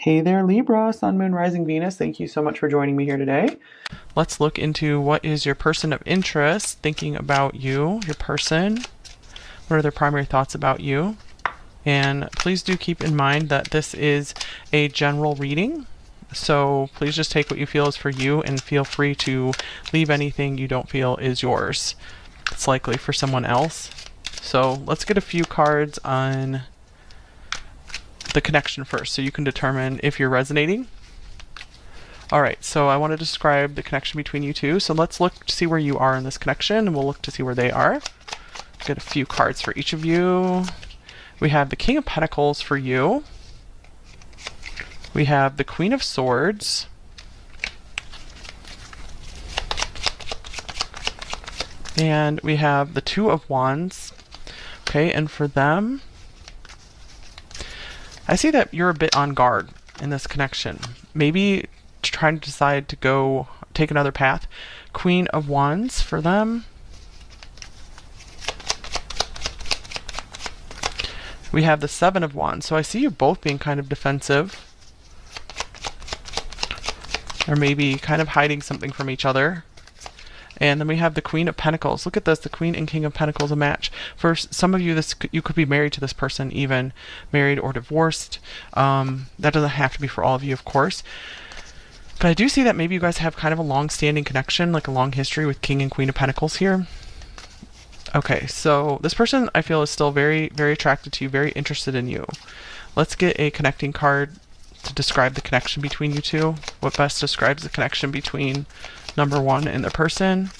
Hey there, Libra, Sun, Moon, Rising, Venus. Thank you so much for joining me here today. Let's look into what is your person of interest thinking about you, your person. What are their primary thoughts about you? And please do keep in mind that this is a general reading. So please just take what you feel is for you and feel free to leave anything you don't feel is yours. It's likely for someone else. So let's get a few cards on the connection first so you can determine if you're resonating. All right, so I want to describe the connection between you two. So let's look to see where you are in this connection, and we'll look to see where they are. Get a few cards for each of you. We have the King of Pentacles for you. We have the Queen of Swords. And we have the Two of Wands. Okay, and for them, I see that you're a bit on guard in this connection. Maybe trying to decide to go take another path. Queen of Wands for them. We have the Seven of Wands. So I see you both being kind of defensive. Or maybe kind of hiding something from each other. And then we have the Queen of Pentacles. Look at this, the Queen and King of Pentacles, a match. For some of you, you could be married to this person, even married or divorced. That doesn't have to be for all of you, of course. But I do see that maybe you guys have kind of a long-standing connection, like a long history with King and Queen of Pentacles here. Okay, so this person I feel is still very, very attracted to you, very interested in you. Let's get a connecting card to describe the connection between you two. What best describes the connection between number one and the person?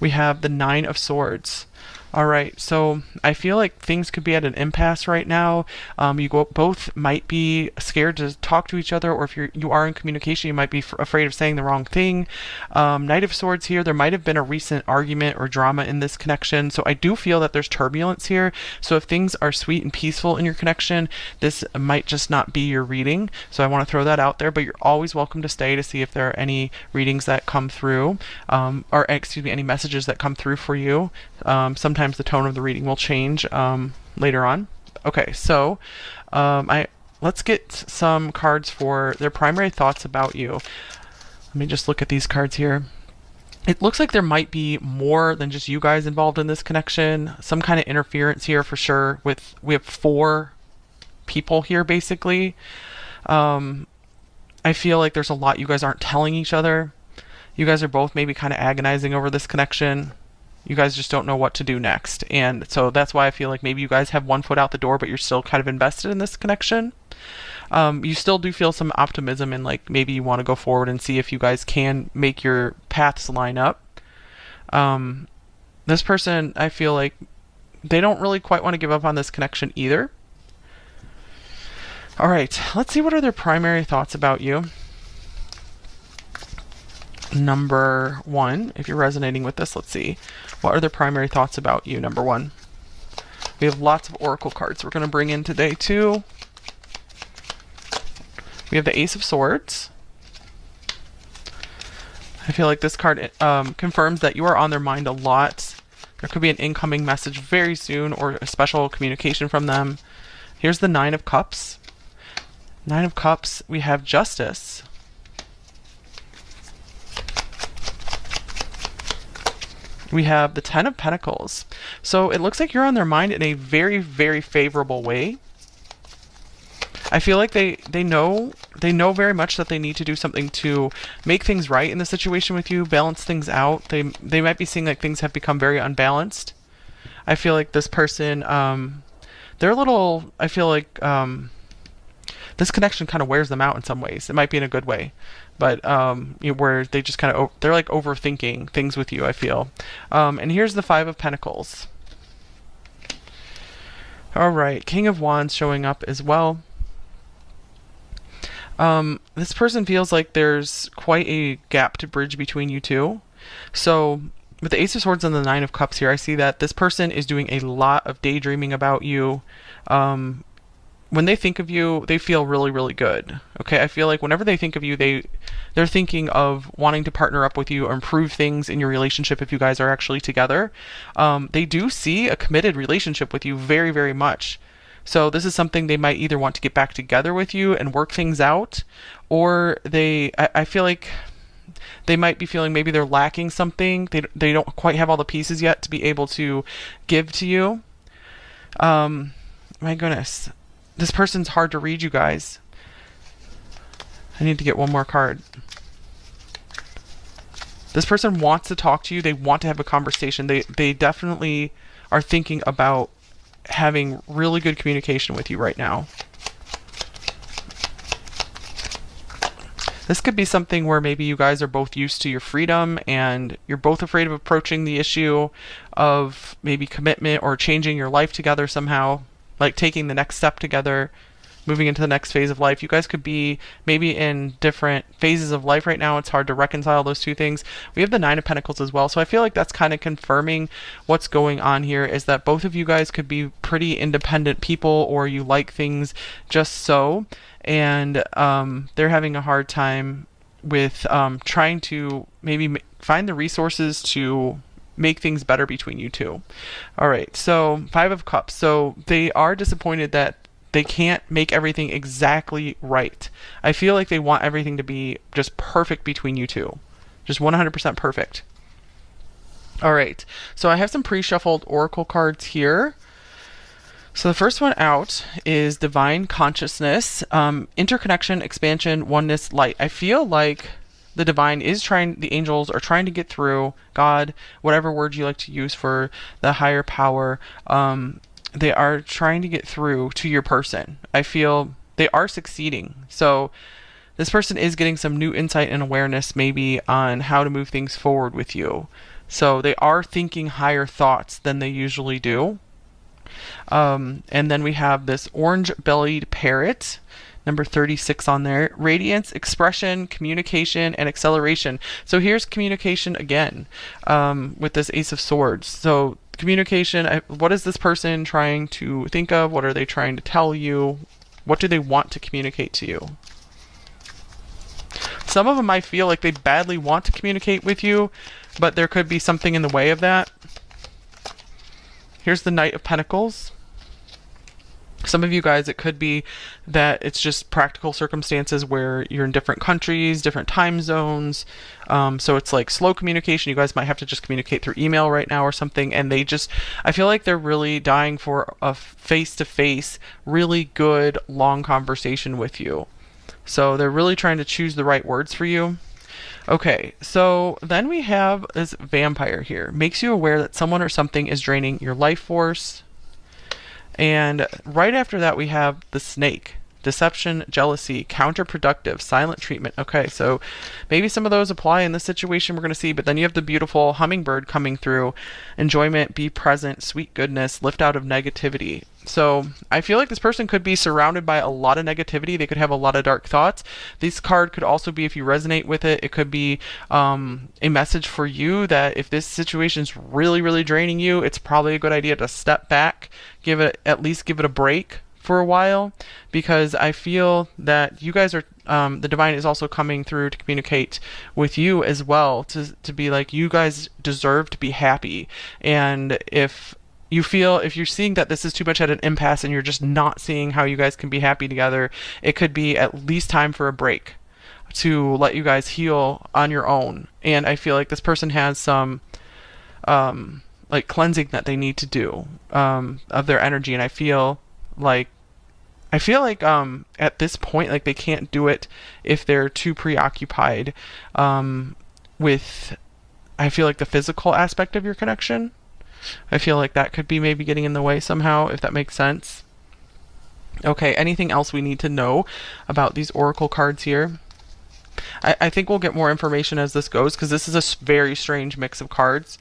We have the Nine of Swords. All right, so I feel like things could be at an impasse right now. Both might be scared to talk to each other, or if you are in communication, you might be afraid of saying the wrong thing. Knight of Swords here, there might have been a recent argument or drama in this connection, so I do feel that there's turbulence here. So if things are sweet and peaceful in your connection, this might just not be your reading. So I want to throw that out there, but you're always welcome to stay to see if there are any readings that come through, or excuse me, any messages that come through for you. Sometimes the tone of the reading will change later on. Okay, so let's get some cards for their primary thoughts about you. Let me just look at these cards here. It looks like there might be more than just you guys involved in this connection. Some kind of interference here for sure. We have 4 people here basically. I feel like there's a lot you guys aren't telling each other. You guys are both maybe kind of agonizing over this connection. You guys just don't know what to do next. And so that's why I feel like maybe you guys have one foot out the door, but you're still kind of invested in this connection. You still do feel some optimism and like maybe you want to go forward and see if you guys can make your paths line up. This person, I feel like they don't really quite want to give up on this connection either. All right, let's see what are their primary thoughts about you. Number one, if you're resonating with this, let's see. What are their primary thoughts about you, number one? We have lots of oracle cards we're going to bring in today, too. We have the Ace of Swords. I feel like this card confirms that you are on their mind a lot. There could be an incoming message very soon or a special communication from them. Here's the Nine of Cups. Nine of Cups, we have Justice. We have the Ten of Pentacles. So it looks like you're on their mind in a very, very favorable way. I feel like they know very much that they need to do something to make things right in the situation with you, balance things out. They might be seeing like things have become very unbalanced. I feel like this person, they're a little, I feel like this connection kind of wears them out in some ways. It might be in a good way. But where they just kind of, they're like overthinking things with you, I feel. And here's the Five of Pentacles. All right, King of Wands showing up as well. This person feels like there's quite a gap to bridge between you two. So with the Ace of Swords and the Nine of Cups here, I see that this person is doing a lot of daydreaming about you. When they think of you, they feel really, really good. Okay, I feel like whenever they think of you, they're thinking of wanting to partner up with you or improve things in your relationship if you guys are actually together. They do see a committed relationship with you very, very much. So this is something they might either want to get back together with you and work things out, or I feel like they might be feeling maybe they're lacking something. They don't quite have all the pieces yet to be able to give to you. My goodness. This person's hard to read, you guys. I need to get one more card. This person wants to talk to you. They want to have a conversation. They definitely are thinking about having really good communication with you right now. This could be something where maybe you guys are both used to your freedom and you're both afraid of approaching the issue of maybe commitment or changing your life together somehow, like taking the next step together, moving into the next phase of life. You guys could be maybe in different phases of life right now. It's hard to reconcile those two things. We have the Nine of Pentacles as well. So I feel like that's kind of confirming what's going on here, is that both of you guys could be pretty independent people, or you like things just so. And they're having a hard time with trying to maybe find the resources to make things better between you two. All right, so Five of Cups. So they are disappointed that they can't make everything exactly right. I feel like they want everything to be just perfect between you two. Just 100% perfect. All right, so I have some pre-shuffled oracle cards here. So the first one out is Divine Consciousness, Interconnection, Expansion, Oneness, Light. I feel like the divine is the angels are trying to get through, God, whatever word you like to use for the higher power. They are trying to get through to your person. I feel they are succeeding. So this person is getting some new insight and awareness maybe on how to move things forward with you. So they are thinking higher thoughts than they usually do. And then we have this orange-bellied parrot, number 36 on there. Radiance, expression, communication, and acceleration. So here's communication again, with this Ace of Swords. So communication, what is this person trying to think of? What are they trying to tell you? What do they want to communicate to you? Some of them might feel like they badly want to communicate with you, but there could be something in the way of that. Here's the Knight of Pentacles. Some of you guys, it could be that it's just practical circumstances where you're in different countries, different time zones. So it's like slow communication. You guys might have to just communicate through email right now or something. And I feel like they're really dying for a face-to-face, really good, long conversation with you. So they're really trying to choose the right words for you. Okay, so then we have this Vampire here. Makes you aware that someone or something is draining your life force. And right after that, we have the Snake. Deception, jealousy, counterproductive, silent treatment. Okay, so maybe some of those apply in this situation we're going to see, but then you have the beautiful Hummingbird coming through. Enjoyment, be present, sweet goodness, lift out of negativity. So I feel like this person could be surrounded by a lot of negativity. They could have a lot of dark thoughts. This card could also be, if you resonate with it, it could be a message for you that if this situation is really, really draining you, it's probably a good idea to step back, at least give it a break for a while, because I feel that you guys are, the divine is also coming through to communicate with you as well, to be like, you guys deserve to be happy. And if you're seeing that this is too much at an impasse and you're just not seeing how you guys can be happy together, it could be at least time for a break to let you guys heal on your own. And I feel like this person has some like cleansing that they need to do of their energy, and I feel like at this point, like, they can't do it if they're too preoccupied with, I feel like, the physical aspect of your connection. I feel like that could be maybe getting in the way somehow, if that makes sense. Okay, anything else we need to know about these oracle cards here? I think we'll get more information as this goes, because this is a very strange mix of cards.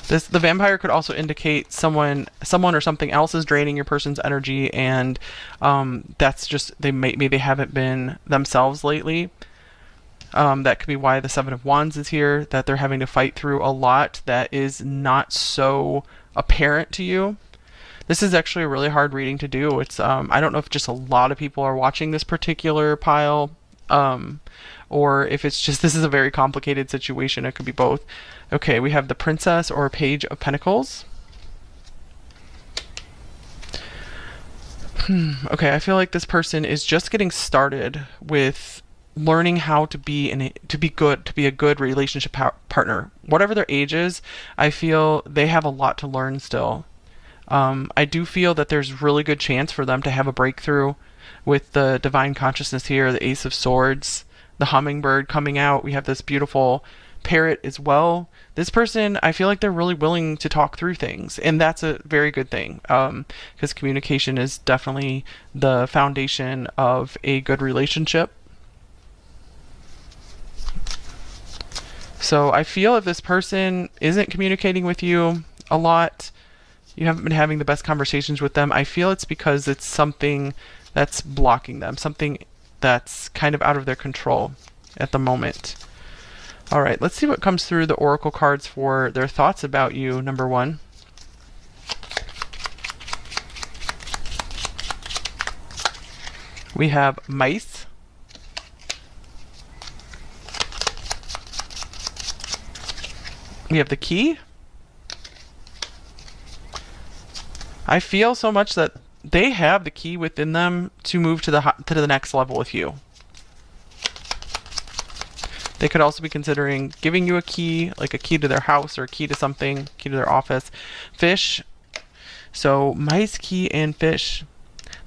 The Vampire could also indicate someone or something else is draining your person's energy, and that's just, maybe they haven't been themselves lately. That could be why the Seven of Wands is here, that they're having to fight through a lot that is not so apparent to you. This is actually a really hard reading to do. It's I don't know if just a lot of people are watching this particular pile, or if it's just, this is a very complicated situation. It could be both. Okay, we have the Princess or Page of Pentacles. Okay, I feel like this person is just getting started with learning how to be to be a good relationship partner. Whatever their age is, I feel they have a lot to learn still. I do feel that there's really good chance for them to have a breakthrough with the divine consciousness here, the Ace of Swords, the hummingbird coming out. We have this beautiful parrot as well. This person, I feel like they're really willing to talk through things, and that's a very good thing, because communication is definitely the foundation of a good relationship. So I feel if this person isn't communicating with you a lot, you haven't been having the best conversations with them, I feel it's because it's something that's blocking them, something that's kind of out of their control at the moment. All right, let's see what comes through the oracle cards for their thoughts about you, number one. We have mice. We have the key. I feel so much that they have the key within them to move to the next level with you. They could also be considering giving you a key, like a key to their house or a key to something, key to their office. Fish. So mice, key, and fish.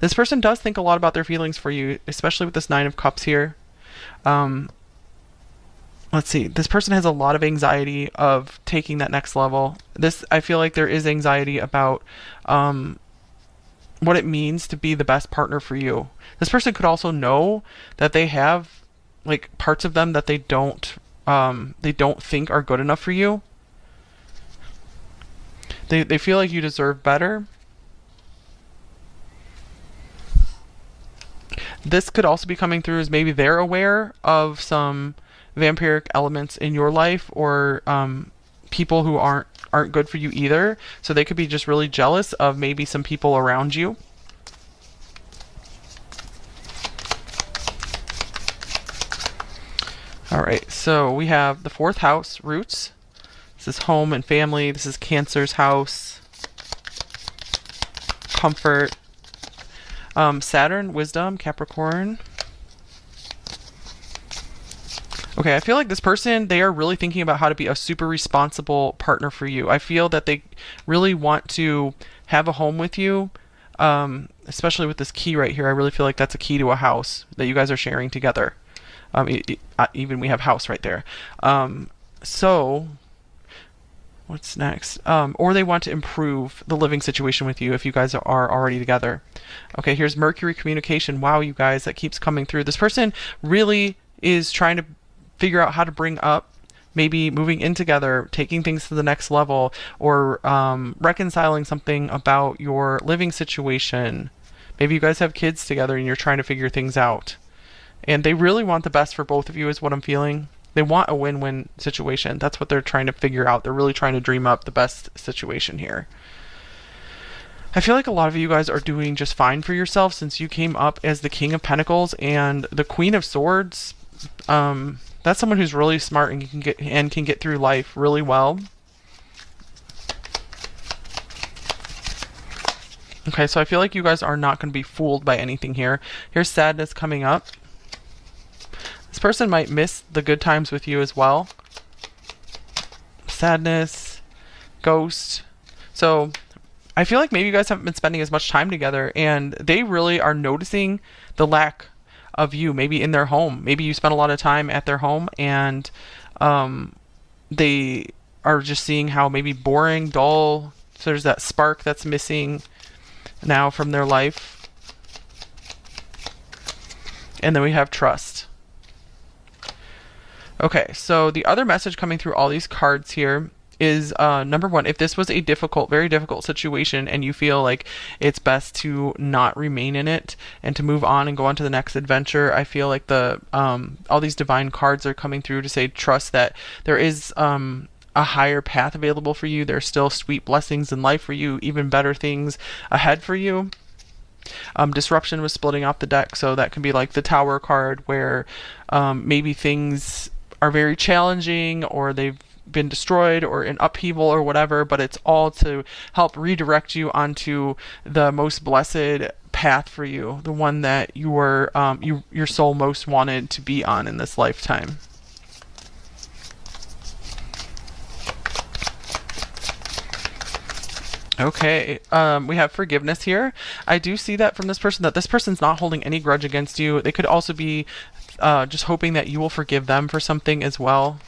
This person does think a lot about their feelings for you, especially with this Nine of Cups here. Let's see. This person has a lot of anxiety of taking that next level. I feel like there is anxiety about what it means to be the best partner for you. This person could also know that they have like parts of them that they don't think are good enough for you. They feel like you deserve better. This could also be coming through as maybe they're aware of some vampiric elements in your life, or people who aren't good for you either. So they could be just really jealous of maybe some people around you. All right, so we have the fourth house, roots. This is home and family. This is Cancer's house. Comfort. Saturn, wisdom, Capricorn. Okay, I feel like this person, they are really thinking about how to be a super responsible partner for you. I feel that they really want to have a home with you, especially with this key right here. I really feel like that's a key to a house that you guys are sharing together. Even we have house right there. So what's next? Or they want to improve the living situation with you if you guys are already together. Okay, here's Mercury communication. Wow, you guys, that keeps coming through. This person really is trying to figure out how to bring up maybe moving in together, taking things to the next level, or reconciling something about your living situation. Maybe you guys have kids together and you're trying to figure things out. And they really want the best for both of you is what I'm feeling. They want a win-win situation. That's what they're trying to figure out. They're really trying to dream up the best situation here. I feel like a lot of you guys are doing just fine for yourself since you came up as the King of Pentacles and the Queen of Swords. That's someone who's really smart and can get through life really well. Okay, so I feel like you guys are not going to be fooled by anything here. Here's sadness coming up. This person might miss the good times with you as well. Sadness, ghost. So I feel like maybe you guys haven't been spending as much time together, and they really are noticing the lack of you maybe in their home. Maybe you spent a lot of time at their home, and they are just seeing how maybe boring, dull. So there's that spark that's missing now from their life. And then we have trust. Okay, so the other message coming through all these cards here is number one, if this was a very difficult situation and you feel like it's best to not remain in it and to move on and go on to the next adventure, I feel like all these divine cards are coming through to say trust that there is a higher path available for you. There's still sweet blessings in life for you, even better things ahead for you. Disruption was splitting off the deck, so that can be like the Tower card where maybe things are very challenging, or they've been destroyed or in upheaval or whatever, but it's all to help redirect you onto the most blessed path for you, the one that your soul most wanted to be on in this lifetime. Okay, we have forgiveness here. I do see that from this person, that this person's not holding any grudge against you. They could also be just hoping that you will forgive them for something as well.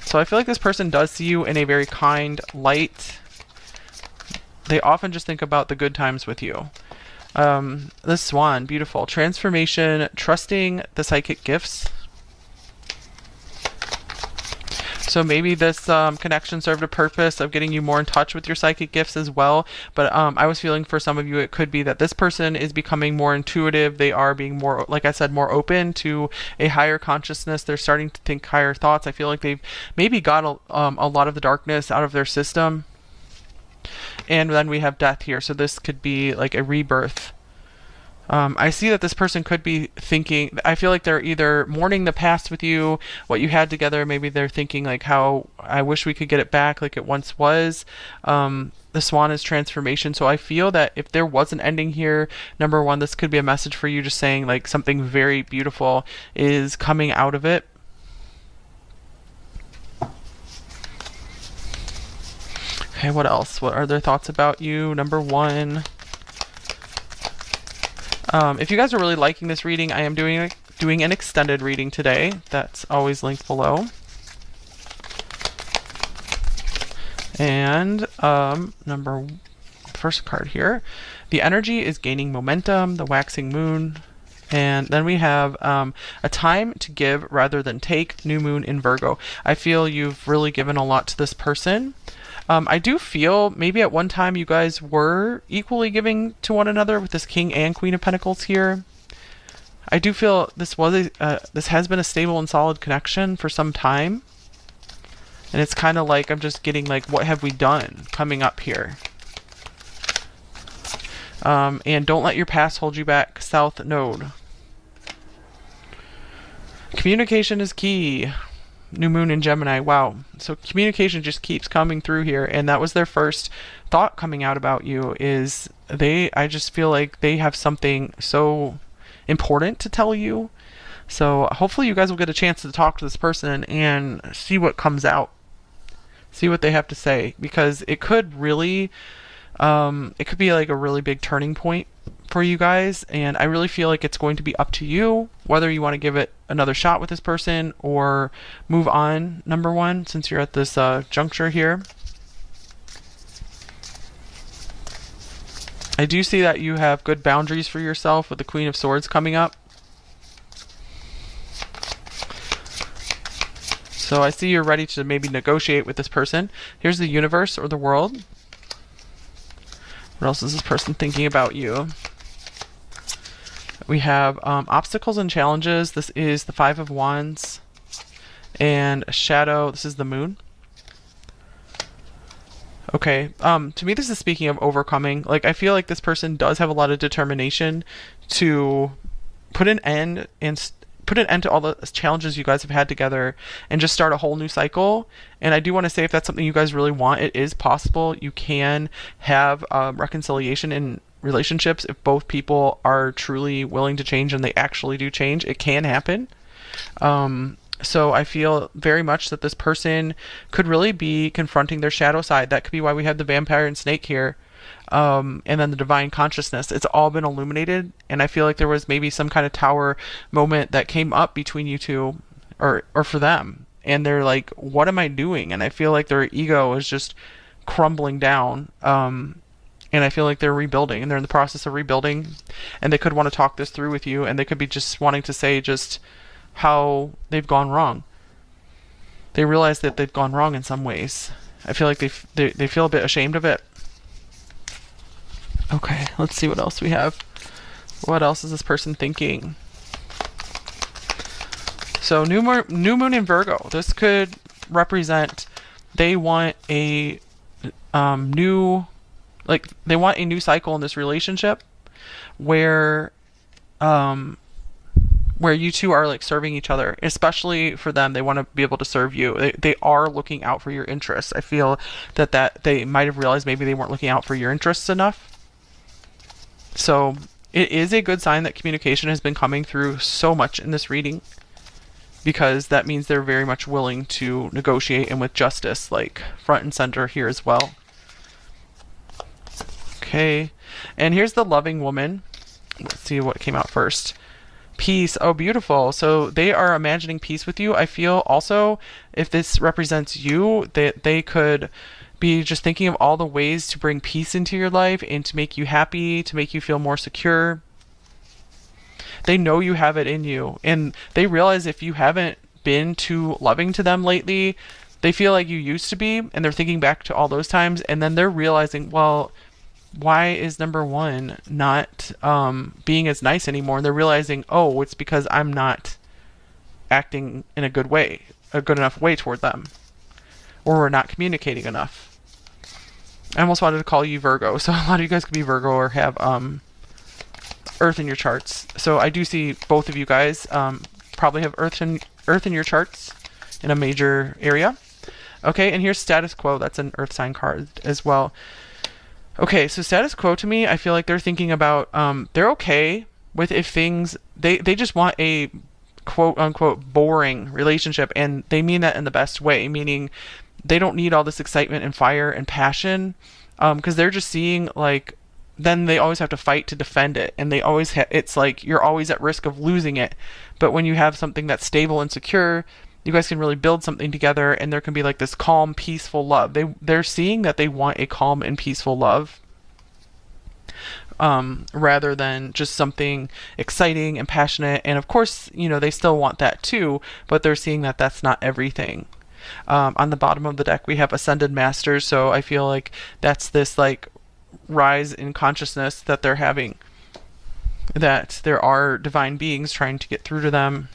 So I feel like this person does see you in a very kind light. They often just think about the good times with you. The swan, beautiful. Transformation, trusting the psychic gifts. So maybe this connection served a purpose of getting you more in touch with your psychic gifts as well. But I was feeling for some of you, it could be that this person is becoming more intuitive. They are being more, like I said, more open to a higher consciousness. They're starting to think higher thoughts. I feel like they've maybe got a lot of the darkness out of their system. And then we have death here. So this could be like a rebirth. I see that this person could be thinking, I feel like they're either mourning the past with you, what you had together. Maybe they're thinking like how I wish we could get it back like it once was. The swan is transformation. So I feel that if there was an ending here, number one, this could be a message for you just saying like something very beautiful is coming out of it. Okay, what else? What are their thoughts about you? Number one. If you guys are really liking this reading, I am doing an extended reading today. That's always linked below. And first card here, the energy is gaining momentum, the waxing moon. And then we have a time to give rather than take, new moon in Virgo. I feel you've really given a lot to this person. I do feel maybe at one time you guys were equally giving to one another with this King and Queen of Pentacles here. I do feel this has been a stable and solid connection for some time. And it's kind of like I'm just getting like, what have we done coming up here? And don't let your past hold you back, South Node. Communication is key. New moon in Gemini. Wow. So communication just keeps coming through here. And that was their first thought coming out about you is I just feel like they have something so important to tell you. So hopefully you guys will get a chance to talk to this person and see what comes out. See what they have to say. Because it could really, it could be like a really big turning point for you guys, and I really feel like it's going to be up to you whether you want to give it another shot with this person or move on, number one, since you're at this juncture here. I do see that you have good boundaries for yourself with the Queen of Swords coming up. So I see you're ready to maybe negotiate with this person. Here's the universe or the world. What else is this person thinking about you? We have obstacles and challenges. This is the Five of Wands. And a shadow. This is the moon. Okay. To me, this is speaking of overcoming. Like, I feel like this person does have a lot of determination to put an end to all the challenges you guys have had together and just start a whole new cycle. And I do want to say, if that's something you guys really want, it is possible. You can have reconciliation in relationships if both people are truly willing to change and they actually do change. It can happen. So I feel very much that this person could really be confronting their shadow side. That could be why we have the vampire and snake here. And then the divine consciousness. It's all been illuminated, and I feel like there was maybe some kind of tower moment that came up between you two, or for them, and they're like, what am I doing? And I feel like their ego is just crumbling down, and I feel like they're rebuilding, and they're in the process of rebuilding, and they could want to talk this through with you, and they could be just wanting to say just how they've gone wrong. They realize that they've gone wrong in some ways. I feel like they feel a bit ashamed of it. Okay, let's see what else we have. What else is this person thinking? So new moon in Virgo. This could represent they want a they want a new cycle in this relationship where you two are like serving each other. Especially for them, they want to be able to serve you. They are looking out for your interests. I feel that they might have realized maybe they weren't looking out for your interests enough. So it is a good sign that communication has been coming through so much in this reading, because that means they're very much willing to negotiate, and with justice like front and center here as well. Okay, and here's the loving woman. Let's see what came out first. Peace. Oh, beautiful. So they are imagining peace with you. I feel also, if this represents you, that they could be just thinking of all the ways to bring peace into your life and to make you happy, to make you feel more secure. They know you have it in you, and they realize if you haven't been too loving to them lately, they feel like you used to be, and they're thinking back to all those times, and then they're realizing, well, why is number one not being as nice anymore? And they're realizing, oh, it's because I'm not acting in a good way, a good enough way toward them, or we're not communicating enough. I almost wanted to call you Virgo, so a lot of you guys could be Virgo or have Earth in your charts. So I do see both of you guys probably have Earth in your charts in a major area. Okay, and here's status quo. That's an Earth sign card as well. Okay, so status quo to me, I feel like they're thinking about, they're okay with if things, they just want a quote unquote boring relationship, and they mean that in the best way, meaning they don't need all this excitement and fire and passion, because they're just seeing like, then they always have to fight to defend it, and they always it's like you're always at risk of losing it. But when you have something that's stable and secure, you guys can really build something together, and there can be like this calm, peaceful love. They're seeing that they want a calm and peaceful love, rather than just something exciting and passionate. And of course, you know, they still want that too, but they're seeing that that's not everything. On the bottom of the deck, we have Ascended Masters, so I feel like that's this like rise in consciousness that they're having, that there are divine beings trying to get through to them.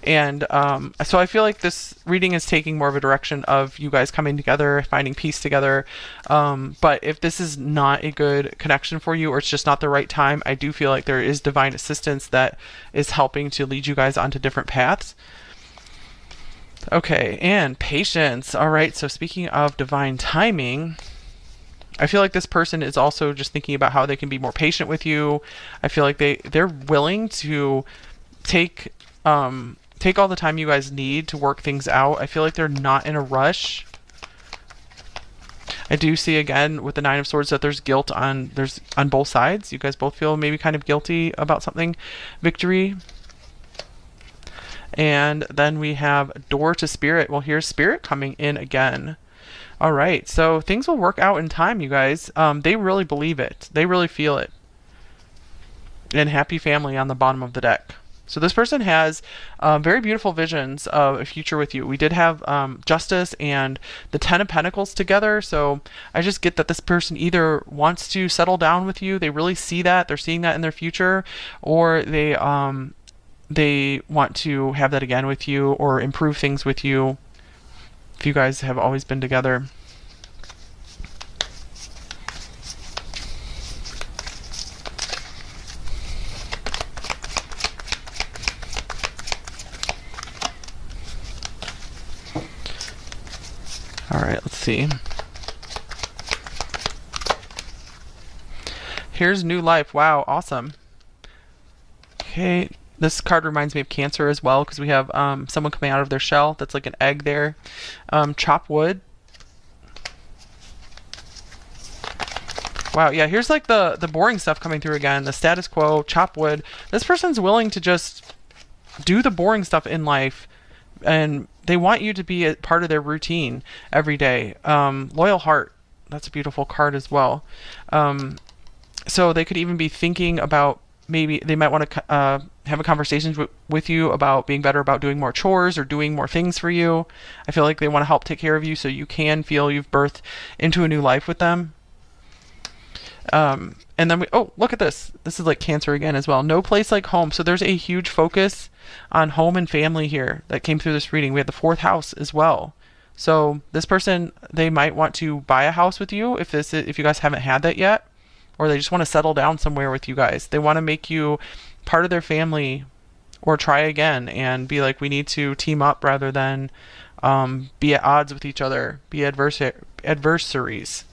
And so I feel like this reading is taking more of a direction of you guys coming together, finding peace together. But if this is not a good connection for you, or it's just not the right time, I do feel like there is divine assistance that is helping to lead you guys onto different paths. Okay, and patience. All right, so speaking of divine timing, I feel like this person is also just thinking about how they can be more patient with you. I feel like they're willing to take all the time you guys need to work things out. I feel like they're not in a rush. I do see again with the Nine of Swords that there's guilt on both sides. You guys both feel maybe kind of guilty about something. Victory. And then we have Door to Spirit. Well, here's Spirit coming in again. All right, so things will work out in time, you guys. They really believe it. They really feel it. And Happy Family on the bottom of the deck. So this person has very beautiful visions of a future with you. We did have Justice and the Ten of Pentacles together. So I just get that this person either wants to settle down with you. They really see that. They're seeing that in their future. Or they want to have that again with you, or improve things with you if you guys have always been together. All right, let's see. Here's New Life. Wow, awesome. Okay, this card reminds me of Cancer as well, because we have someone coming out of their shell. That's like an egg there. Chop wood. Wow, yeah, here's like the boring stuff coming through again. The status quo, chop wood. This person's willing to just do the boring stuff in life, and they want you to be a part of their routine every day. Loyal Heart. That's a beautiful card as well. So they could even be thinking about, maybe they might want to have a conversation with you about being better about doing more chores or doing more things for you. I feel like they want to help take care of you so you can feel you've birthed into a new life with them. And then oh, look at this. This is like Cancer again as well. No place like home. So there's a huge focus on home and family here that came through this reading. We have the 4th house as well. So this person, they might want to buy a house with you if you guys haven't had that yet, or they just want to settle down somewhere with you guys. They want to make you part of their family, or try again and be like, we need to team up rather than be at odds with each other, be adversaries.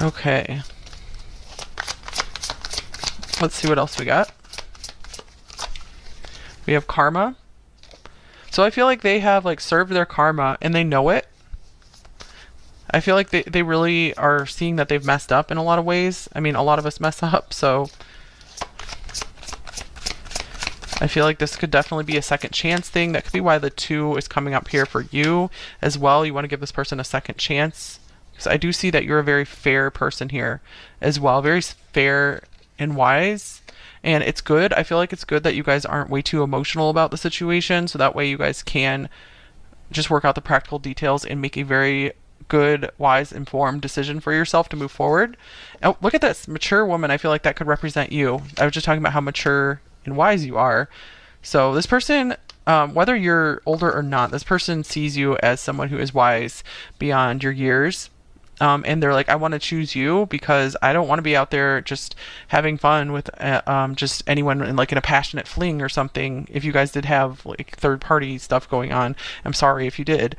Okay. Let's see what else we got. We have karma. So I feel like they have like served their karma and they know it. I feel like they really are seeing that they've messed up in a lot of ways. I mean, a lot of us mess up, so I feel like this could definitely be a second chance thing. That could be why the 2 is coming up here for you as well. You want to give this person a second chance. Because I do see that you're a very fair person here as well. Very fair and wise. And it's good. I feel like it's good that you guys aren't way too emotional about the situation. So that way you guys can just work out the practical details and make a very good, wise, informed decision for yourself to move forward. Oh, look at this mature woman. I feel like that could represent you. I was just talking about how mature and wise you are. So this person, whether you're older or not, this person sees you as someone who is wise beyond your years. And they're like, I want to choose you because I don't want to be out there just having fun with just anyone in like in a passionate fling or something. If you guys did have like third party stuff going on, I'm sorry if you did.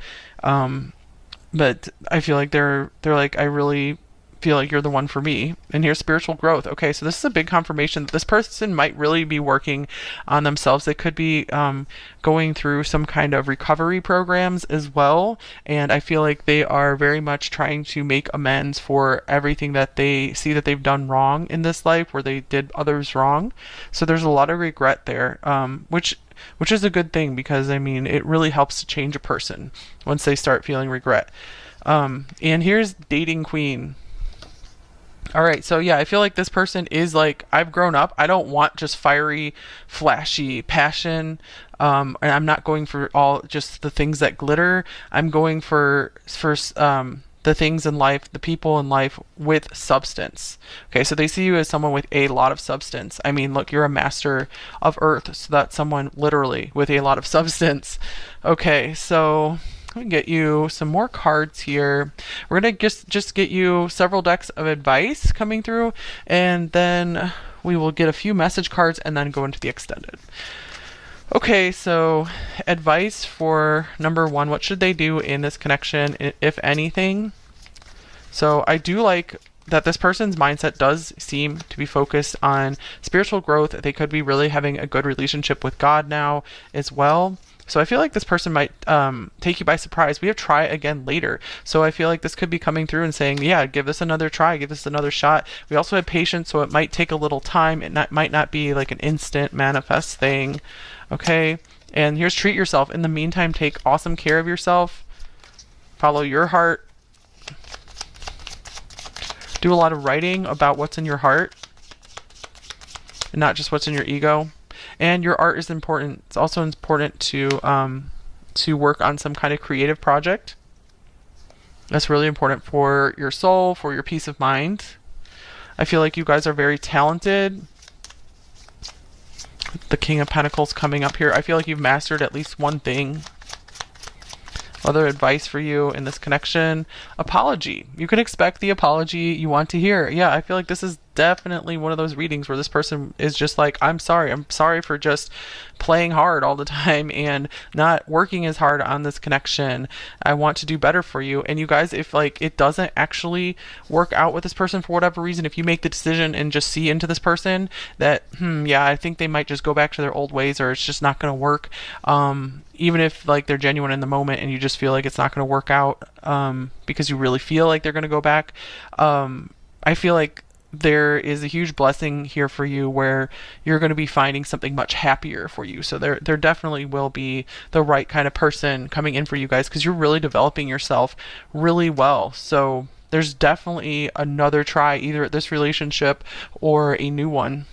But I feel like they're like, I really feel like you're the one for me. And here's spiritual growth. Okay, so this is a big confirmation that this person might really be working on themselves. They could be going through some kind of recovery programs as well. And I feel like they are very much trying to make amends for everything that they see that they've done wrong in this life, where they did others wrong. So there's a lot of regret there, which is a good thing, because I mean, it really helps to change a person once they start feeling regret. And here's dating queen. All right, so yeah, I feel like this person is like, I've grown up. I don't want just fiery, flashy passion. And I'm not going for all just the things that glitter. I'm going for the things in life, the people in life with substance. Okay, so they see you as someone with a lot of substance. I mean, look, you're a master of earth, so that's someone literally with a lot of substance. Okay, so let me get you some more cards here. We're gonna just get you several decks of advice coming through, and then we will get a few message cards and then go into the extended. Okay, so advice for number 1, what should they do in this connection, if anything? So I do like that this person's mindset does seem to be focused on spiritual growth. They could be really having a good relationship with God now as well. So I feel like this person might take you by surprise. We have try again later. So I feel like this could be coming through and saying, yeah, give this another try, give this another shot. We also have patience, so it might take a little time. It might not be like an instant manifest thing. Okay, and here's treat yourself. In the meantime, take awesome care of yourself. Follow your heart. Do a lot of writing about what's in your heart and not just what's in your ego. And your art is important. It's also important to work on some kind of creative project. That's really important for your soul, for your peace of mind. I feel like you guys are very talented. The King of Pentacles coming up here. I feel like you've mastered at least one thing. Other advice for you in this connection: apology. You can expect the apology you want to hear. Yeah, I feel like this is definitely one of those readings where this person is just like, I'm sorry for just playing hard all the time and not working as hard on this connection. I want to do better for you. And you guys, if like it doesn't actually work out with this person for whatever reason, if you make the decision and just see into this person that yeah, I think they might just go back to their old ways, or it's just not going to work, even if like they're genuine in the moment and you just feel like it's not going to work out, because you really feel like they're going to go back, I feel like there is a huge blessing here for you where you're going to be finding something much happier for you. So there definitely will be the right kind of person coming in for you guys, because you're really developing yourself really well. So there's definitely another try, either at this relationship or a new one.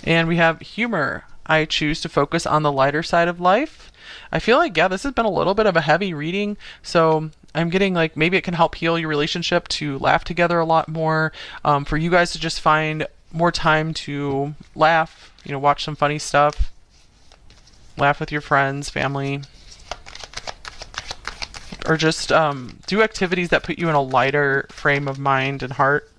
And we have humor. I choose to focus on the lighter side of life. I feel like, yeah, this has been a little bit of a heavy reading. So I'm getting like, maybe it can help heal your relationship to laugh together a lot more. For you guys to just find more time to laugh, you know, watch some funny stuff, laugh with your friends, family, or just do activities that put you in a lighter frame of mind and heart.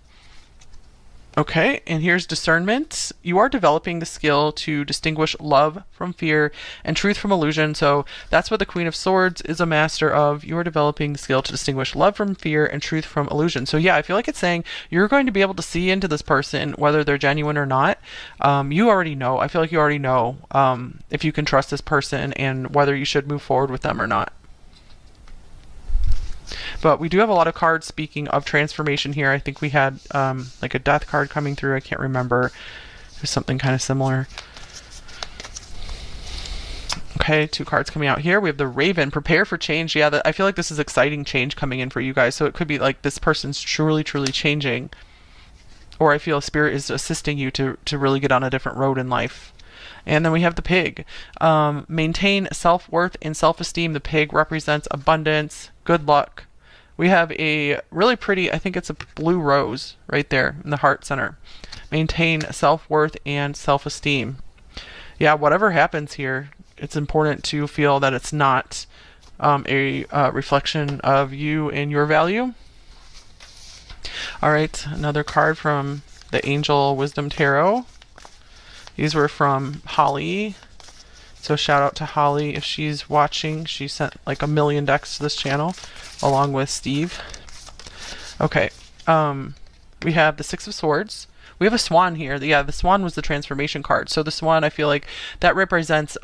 Okay, and here's discernment. You are developing the skill to distinguish love from fear and truth from illusion. So that's what the Queen of Swords is a master of. You are developing the skill to distinguish love from fear and truth from illusion. So yeah, I feel like it's saying you're going to be able to see into this person whether they're genuine or not. You already know. I feel like you already know if you can trust this person and whether you should move forward with them or not. But we do have a lot of cards speaking of transformation here. I think we had like a death card coming through. I can't remember. There's something kind of similar. Okay, 2 cards coming out here. We have the Raven. Prepare for change. Yeah, I feel like this is exciting change coming in for you guys. So it could be like this person's truly, truly changing. Or I feel Spirit is assisting you to really get on a different road in life. And then we have the Pig. Maintain self-worth and self-esteem. The Pig represents abundance, good luck. We have a really pretty, I think it's a blue rose right there in the heart center. Maintain self-worth and self-esteem. Yeah, whatever happens here, it's important to feel that it's not a reflection of you and your value. All right, another card from the Angel Wisdom Tarot. These were from Holly. So shout out to Holly if she's watching. She sent like 1 million decks to this channel along with Steve. Okay. We have the 6 of Swords. We have a swan here. Yeah, the swan was the transformation card. So the swan, I feel like that represents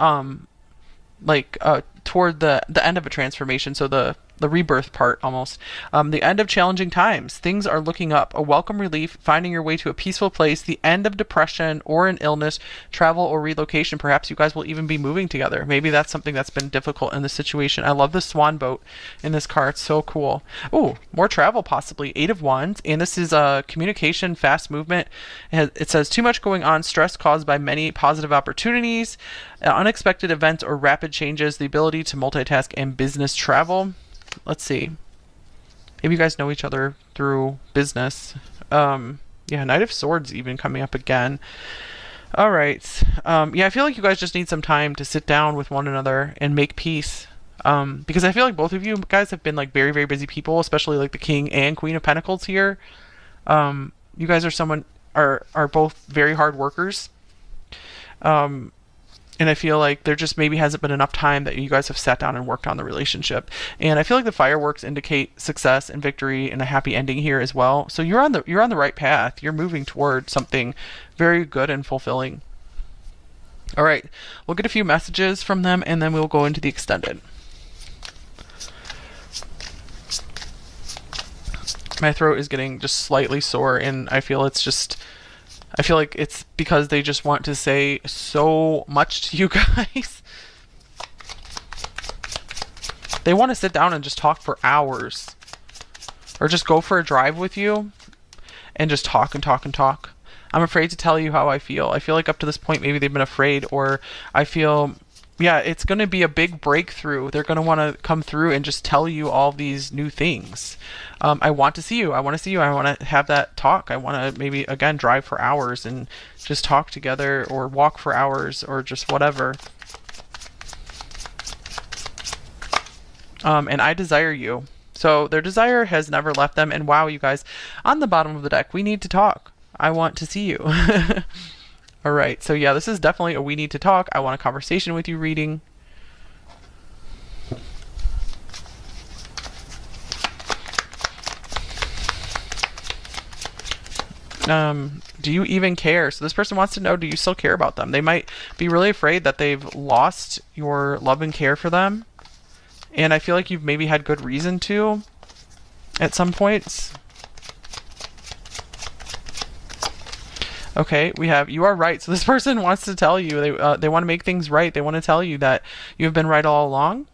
toward the end of a transformation. So the rebirth part almost. The end of challenging times. Things are looking up. A welcome relief, finding your way to a peaceful place, the end of depression or an illness, travel or relocation. Perhaps you guys will even be moving together. Maybe that's something that's been difficult in this situation. I love the swan boat in this card. It's so cool. Oh, more travel possibly. 8 of Wands. And this is communication, fast movement. It says too much going on, stress caused by many positive opportunities, unexpected events or rapid changes, the ability to multitask and business travel. Let's see. Maybe you guys know each other through business. Yeah, Knight of Swords even coming up again. All right. Yeah, I feel like you guys just need some time to sit down with one another and make peace. Because I feel like both of you guys have been like very, very busy people, especially like the King and Queen of Pentacles here. You guys are both very hard workers. And I feel like there just maybe hasn't been enough time that you guys have sat down and worked on the relationship. And I feel like the fireworks indicate success and victory and a happy ending here as well. So you're on the right path. You're moving toward something very good and fulfilling. All right, we'll get a few messages from them and then we'll go into the extended. My throat is getting just slightly sore and I feel like it's because they just want to say so much to you guys. They want to sit down and just talk for hours. Or just go for a drive with you and just talk and talk and talk. I'm afraid to tell you how I feel. I feel like up to this point maybe they've been afraid, or I feel, yeah, it's going to be a big breakthrough. They're going to want to come through and just tell you all these new things. I want to see you. I want to see you. I want to have that talk. I want to maybe, again, drive for hours and just talk together or walk for hours or just whatever. And I desire you. So their desire has never left them. And wow, you guys, on the bottom of the deck, we need to talk. I want to see you. All right. So yeah, this is definitely a we need to talk. I want a conversation with you reading. Do you even care? So this person wants to know, do you still care about them? They might be really afraid that they've lost your love and care for them. And I feel like you've maybe had good reason to at some points. Okay, we have, you are right. So this person wants to tell you, they want to make things right. They want to tell you that you have been right all along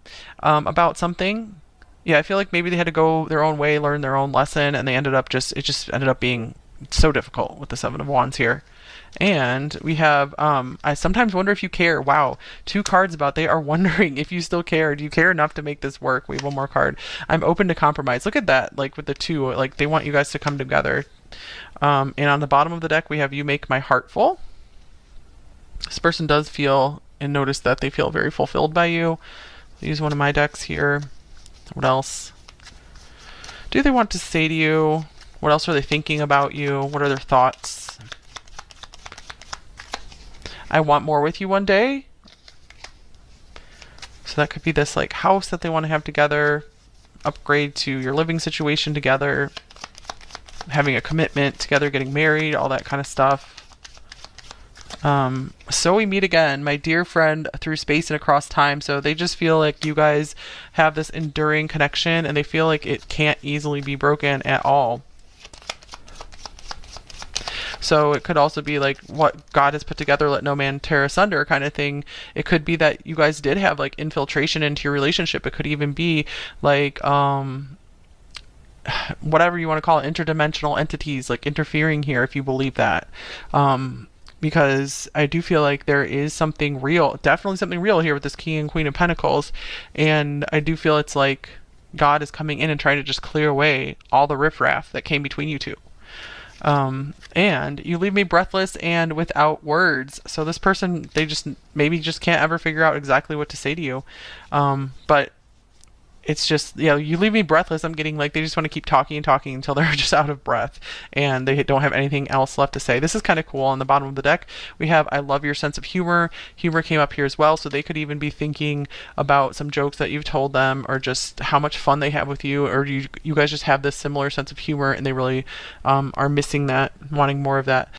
about something. Yeah, I feel like maybe they had to go their own way, learn their own lesson, and they ended up it just ended up being so difficult with the 7 of Wands here. And we have, I sometimes wonder if you care. Wow, 2 cards about they are wondering if you still care. Do you care enough to make this work? We have one more card. I'm open to compromise. Look at that, like with the 2, like they want you guys to come together. And on the bottom of the deck, we have you make my heart full. This person does feel and notice that they feel very fulfilled by you. I'll use one of my decks here. What else do they want to say to you? What else are they thinking about you? What are their thoughts? I want more with you one day. So that could be this like house that they want to have together, upgrade to your living situation together, having a commitment together, getting married, all that kind of stuff. So we meet again, my dear friend, through space and across time. So they just feel like you guys have this enduring connection and they feel like it can't easily be broken at all. So it could also be like what God has put together, let no man tear asunder kind of thing. It could be that you guys did have like infiltration into your relationship. It could even be like, whatever you want to call it, interdimensional entities like interfering here, if you believe that. Because I do feel like there is something real, definitely something real here with this King and Queen of Pentacles. And I do feel it's like God is coming in and trying to just clear away all the riffraff that came between you two. And you leave me breathless and without words. So this person, they just maybe just can't ever figure out exactly what to say to you. But it's just, yeah, you leave me breathless. I'm getting like they just want to keep talking and talking until they're just out of breath and they don't have anything else left to say. This is kind of cool. On the bottom of the deck, we have I love your sense of humor. Humor came up here as well, so they could even be thinking about some jokes that you've told them or just how much fun they have with you, or you guys just have this similar sense of humor and they really are missing that, wanting more of that.